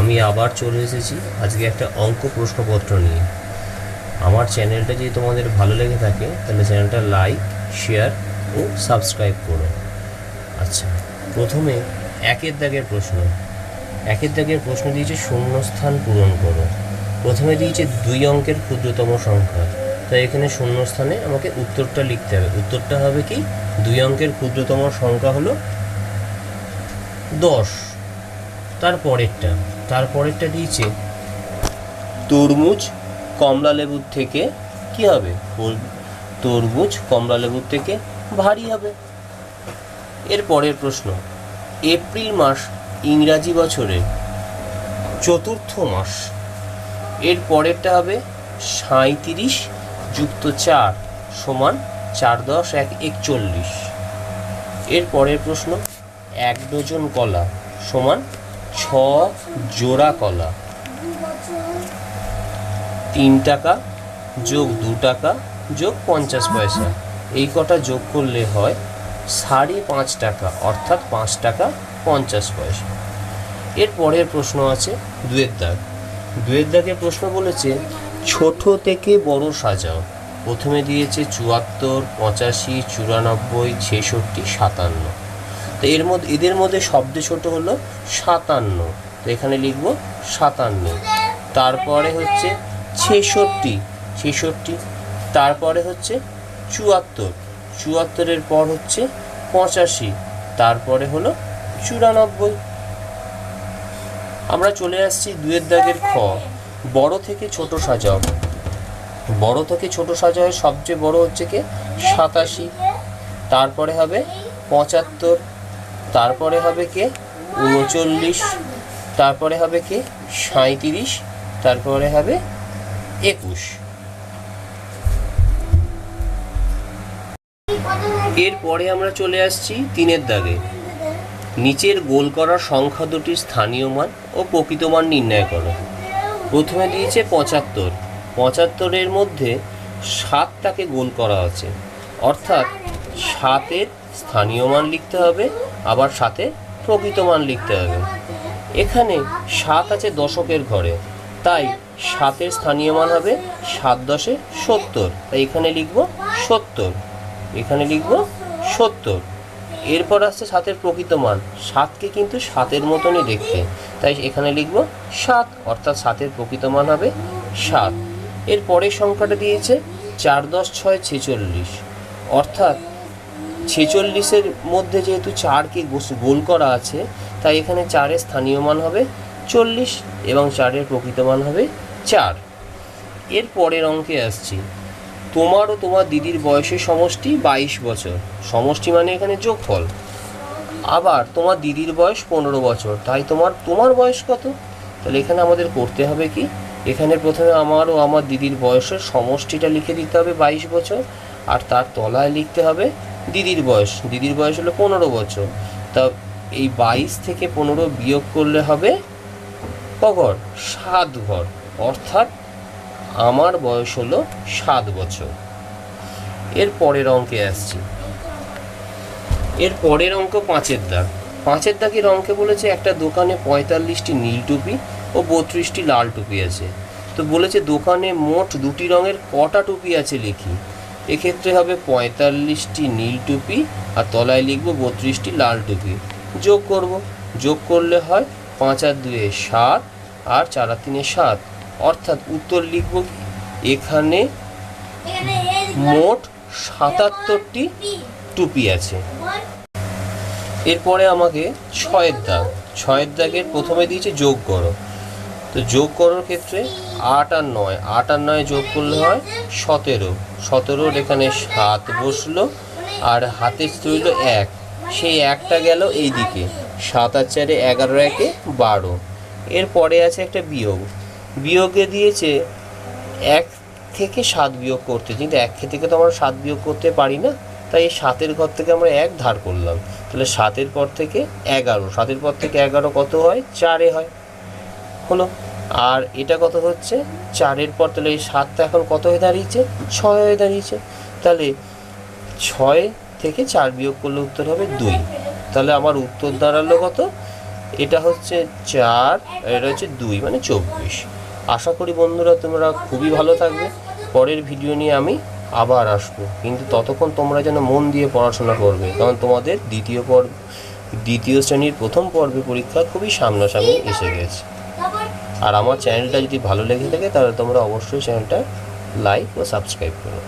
আমি আবার চলে এসেছি আজকে একটা অঙ্ক প্রশ্নপত্র নিয়ে। আমার চ্যানেলটা যদি তোমাদের ভালো লেগে থাকে তাহলে চ্যানেলটা লাইক, শেয়ার ও সাবস্ক্রাইব করো। আচ্ছা, প্রথমে একের দাগের প্রশ্ন দিয়েছে শূন্যস্থান পূরণ করো। প্রথমে দিয়েছে 2 অঙ্কের ক্ষুদ্রতম সংখ্যা, তাই এখানে শূন্যস্থানে আমাকে উত্তরটা লিখতে হবে। উত্তরটা হবে কি, 2 অঙ্কের ক্ষুদ্রতম সংখ্যা হলো 10। তারপরেরটা দিয়েছে তরমুজ কমলা লেবুর থেকে কি হবে, তরমুজ কমলা লেবুর থেকে ভারী হবে। এর পরের প্রশ্ন, এপ্রিল মাস ইংরাজি বছরের 4র্থ মাস। এর পরেরটা হবে 37 যুক্ত 4 সমান 4 × 10 = 41। এর পরের প্রশ্ন, 1 ডজন কলা সমান 6 জোড়া কলা। 3 টাকা যোগ 2 টাকা যোগ 50 পয়সা, এই কটা যোগ করলে হয় 5.5 টাকা, অর্থাৎ 5 টাকা 50 পয়সা। এর পরের প্রশ্ন আছে 2 দাগের প্রশ্ন বলেছে ছোট থেকে বড় সাজাও। প্রথমে দিয়েছে 74, 85, 94, 66, 57। তো এদের মধ্যে সবচেয়ে ছোট হলো 57, তো এখানে লিখব 57। তারপরে হচ্ছে 66, তারপরে হচ্ছে 74, পর হচ্ছে 85, তারপরে হলো 94। আমরা চলে আসছি 2 দাগের খ, বড় থেকে ছোট সাজাও। সবচেয়ে বড় হচ্ছে কি 87, তারপরে হবে 75, তারপরে হবে কে 39, তারপরে হবে কে 37, তারপরে হবে 21। এরপরে আমরা চলে আসছি 3 দাগে। নিচের গোল করা সংখ্যা দুটির স্থানীয় মান ও প্রকৃত মান নির্ণয় করো। প্রথমে দিয়েছে 75, মধ্যে 7টাকে গোল করা আছে, অর্থাৎ 7-এর স্থানীয় মান লিখতে হবে, আবার 7-এর প্রকৃত মান লিখতে হবে। এখানে 7 আছে দশকের ঘরে, তাই 7-এর স্থানীয় মান হবে 7 × 10 = 70, তাই এখানে লিখব 70। এরপর আসছে 7-এর প্রকৃত মান। 7কে কিন্তু 7-এর মতনই দেখতে, তাই এখানে লিখব 7, অর্থাৎ 7-এর প্রকৃত মান হবে 7। এর পরের সংখ্যাটা দিয়েছে 4 × 10 = 46, অর্থাৎ 46-এর মধ্যে যেহেতু 4কে গোল করা আছে, তাই এখানে 4-এর স্থানীয় মান হবে 40 এবং 4-এর প্রকৃত মান হবে 4। এর পরের অঙ্কে আসছি, তোমার ও তোমার দিদির বয়সের সমষ্টি 22 বছর। সমষ্টি মানে এখানে যোগফল। আবার তোমার দিদির বয়স 15 বছর, তাই তোমার বয়স কত? তাহলে এখানে আমাদের করতে হবে কি, এখানে প্রথমে আমার ও আমার দিদির বয়সের সমষ্টিটা লিখে দিতে হবে 22 বছর, আর তার তলায় লিখতে হবে দিদির বয়স হলো 15 বছর। তা এই 22 থেকে 15 বিয়োগ করলে হবে কঘর 7 ঘর, অর্থাৎ আমার বয়স হলো 7 বছর। এর পরের অঙ্কে আসছি। এর পরের অঙ্ক 5 দাগ। 5 দাগের অঙ্কে বলেছে একটা দোকানে 45টি নীল টুপি ও 32টি লাল টুপি আছে। তো বলেছে দোকানে মোট 2টি রঙের কটা টুপি আছে লিখি। এক্ষেত্রে হবে 45টি নীল টুপি আর তলায় লিখব 32টি লাল টুপি। যোগ করলে হয় 5 আর 2 = 7 আর 4 আর 3 = 7, অর্থাৎ উত্তর লিখব এখানে মোট 77টি টুপি আছে। এরপরে আমাকে 6 দাগের প্রথমে দিয়েছে যোগ করো। তো যোগ করার ক্ষেত্রে 8 আর 9 যোগ করলে হয় 17। এখানে 7 বসলো আর হাতে রইল 1, সেই 1টা গেল এই দিকে, 7 আর 4 = 11, 1 = 12। এরপরে আছে একটা বিয়োগে দিয়েছে 1 থেকে 7 বিয়োগ করতে, কিন্তু 1 থেকে তো আমরা 7 বিয়োগ করতে পারি না, তাই এই 7-এর ঘর থেকে আমরা 1 ধার করলাম। তাহলে 7-এর পর থেকে 11, 7-এর পর থেকে 11 কত হয়, 4-এ হয়, হলো। আর এটা কত হচ্ছে 4-এর পর, তাহলে এই 7টা এখন কত হয়ে দাঁড়িয়েছে, 6 হয়ে দাঁড়িয়েছে। তাহলে 6 থেকে 4 বিয়োগ করলে উত্তর হবে 2। তাহলে আমার উত্তর দাঁড়ালো কত, এটা হচ্ছে 4 আর এটা হচ্ছে 2 মানে 24। আশা করি বন্ধুরা তোমরা খুবই ভালো থাকবে। পরের ভিডিও নিয়ে আমি আবার আসবো, কিন্তু ততক্ষণ তোমরা যেন মন দিয়ে পড়াশোনা করবে, কারণ তোমাদের দ্বিতীয় শ্রেণীর প্রথম পর্বে পরীক্ষা খুবই সামনাসামনি এসে গেছে। আর আমার চ্যানেলটা যদি ভালো লেগে থাকে তাহলে তোমরা অবশ্যই চ্যানেলটা লাইক ও সাবস্ক্রাইব করো।